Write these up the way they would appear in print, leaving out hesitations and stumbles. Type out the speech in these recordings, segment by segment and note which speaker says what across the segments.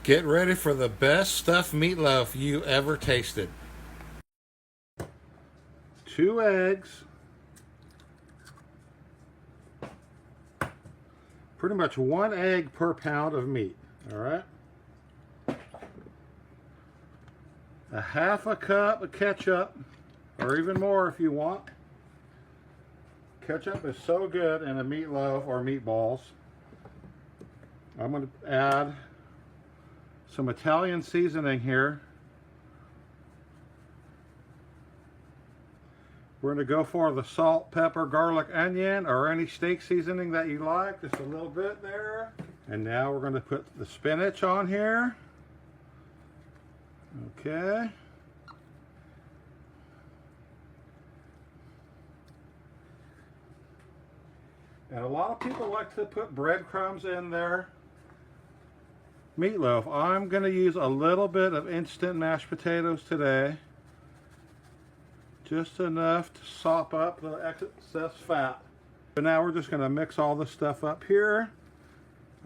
Speaker 1: Get ready for the best stuffed meatloaf you ever tasted.
Speaker 2: 2 eggs, pretty much 1 egg per pound of meat, all right? A half a cup of ketchup, or even more if you want. Ketchup is so good in a meatloaf or meatballs. I'm going to add some Italian seasoning here. We're going to go for the salt, pepper, garlic, onion, or any steak seasoning that you like. Just a little bit there. And now we're going to put the spinach on here. Okay. And a lot of people like to put breadcrumbs in their meatloaf. I'm going to use a little bit of instant mashed potatoes today. Just enough to sop up the excess fat. So now we're just going to mix all this stuff up here.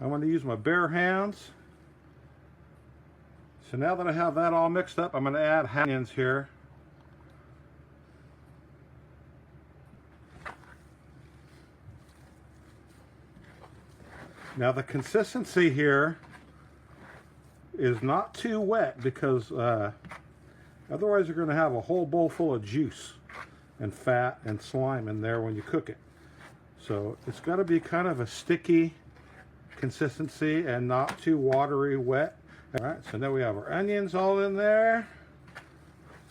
Speaker 2: I'm going to use my bare hands. So now that I have that all mixed up, I'm going to add onions here. Now the consistency here is not too wet because otherwise you're going to have a whole bowl full of juice and fat and slime in there when you cook it. So it's got to be kind of a sticky consistency and not too watery wet. All right, so now we have our onions all in there,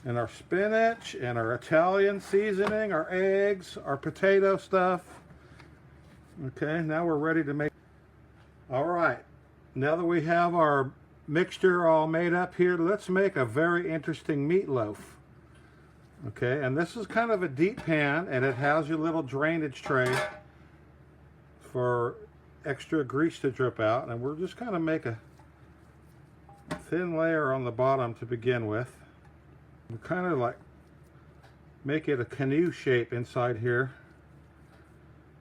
Speaker 2: and our spinach, and our Italian seasoning, our eggs, our potato stuff. Okay, now we're ready to make. All right, now that we have our mixture all made up here, let's make a very interesting meatloaf. Okay, and this is kind of a deep pan, and it has your little drainage tray for extra grease to drip out, and we're just kind of make a thin layer on the bottom to begin with. We kind of like make it a canoe shape inside here,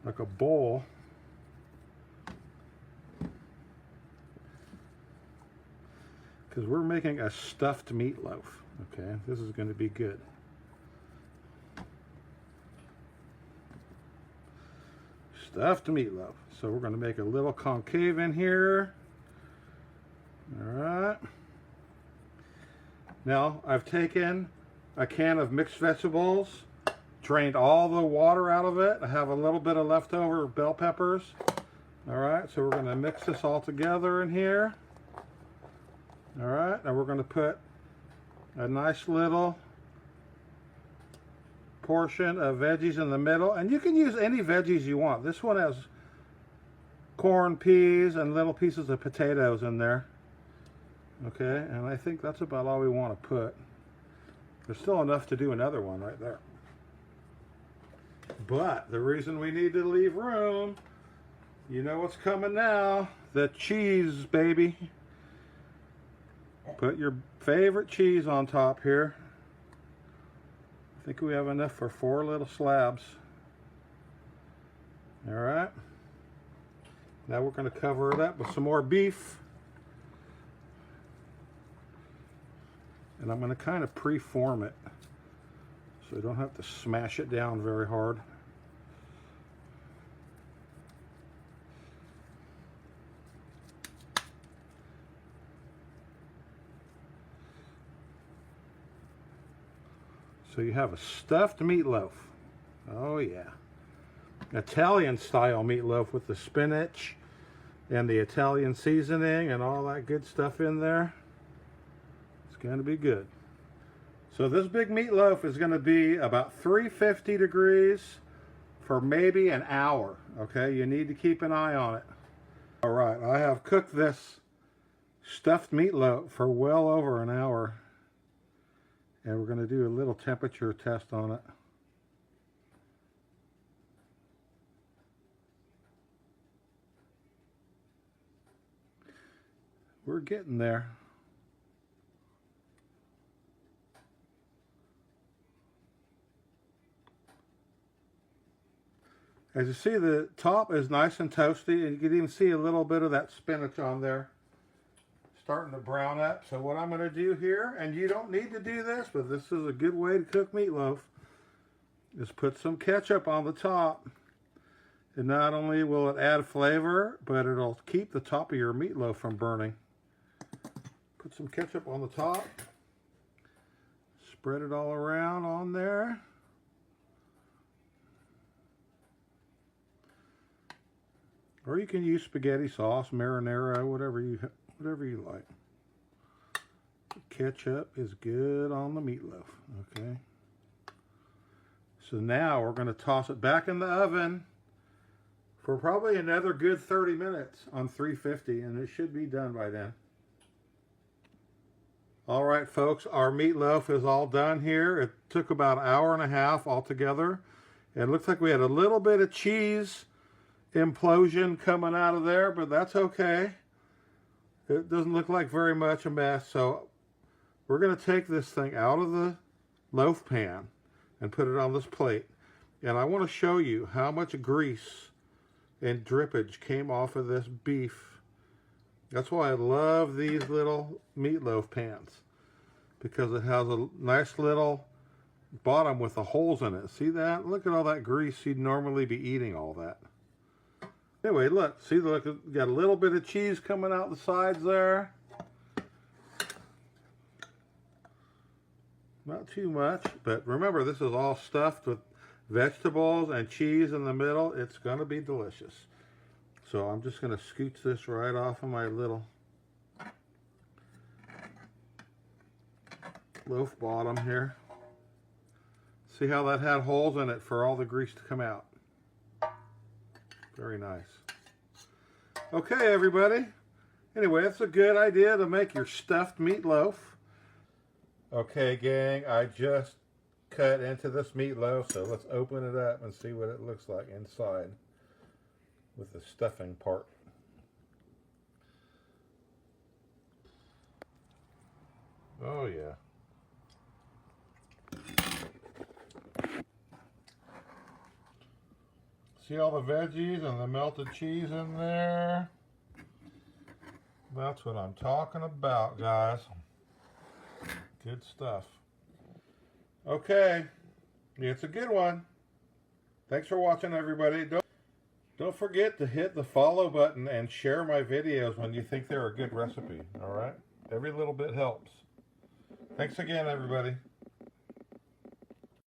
Speaker 2: like a bowl. Because we're making a stuffed meatloaf. Okay, this is going to be good. Stuffed meatloaf. So we're going to make a little concave in here. All right. Now I've taken a can of mixed vegetables, drained all the water out of it. I have a little bit of leftover bell peppers. All right, so we're going to mix this all together in here. All right, and we're going to put a nice little portion of veggies in the middle, and you can use any veggies you want. This one has corn, peas, and little pieces of potatoes in there. Okay, and I think that's about all we want to put. There's still enough to do another one right there. But the reason we need to leave room, you know what's coming now, the cheese, baby. Put your favorite cheese on top here. I think we have enough for 4 little slabs. All right. Now we're going to cover it up with some more beef. And I'm going to kind of pre-form it so you don't have to smash it down very hard. So you have a stuffed meatloaf. Oh yeah. Italian style meatloaf with the spinach and the Italian seasoning and all that good stuff in there. It's going to be good. So this big meatloaf is going to be about 350 degrees for maybe an hour. Okay, you need to keep an eye on it. All right, I have cooked this stuffed meatloaf for well over an hour. And we're going to do a little temperature test on it. We're getting there. As you see, the top is nice and toasty, and you can even see a little bit of that spinach on there. starting to brown up. So what I'm going to do here, and you don't need to do this, but this is a good way to cook meatloaf, is put some ketchup on the top. And not only will it add flavor, but it'll keep the top of your meatloaf from burning. Put some ketchup on the top. Spread it all around on there. Or you can use spaghetti sauce, marinara, whatever you like. Ketchup is good on the meatloaf, okay? So now we're going to toss it back in the oven for probably another good 30 minutes on 350, and it should be done by then. All right, folks, our meatloaf is all done here. It took about an hour and a half altogether. It looks like we had a little bit of cheese implosion coming out of there, but that's okay. It doesn't look like very much a mess. So we're going to take this thing out of the loaf pan and put it on this plate. And I want to show you how much grease and drippage came off of this beef. That's why I love these little meatloaf pans, because it has a nice little bottom with the holes in it. See that? Look at all that grease. You'd normally be eating all that. Anyway, look. See, look, got a little bit of cheese coming out the sides there. Not too much, but remember, this is all stuffed with vegetables and cheese in the middle. It's going to be delicious. So I'm just going to scooch this right off of my little loaf bottom here. See how that had holes in it for all the grease to come out. Very nice. Okay, everybody. Anyway, it's a good idea to make your stuffed meatloaf. Okay, gang, I just cut into this meatloaf, so let's open it up and see what it looks like inside with the stuffing part. Oh yeah. See all the veggies and the melted cheese in there? That's what I'm talking about, guys. Good stuff. Okay, it's a good one. Thanks for watching, everybody. Don't forget to hit the follow button and share my videos when you think they're a good recipe, all right? Every little bit helps. Thanks again, everybody.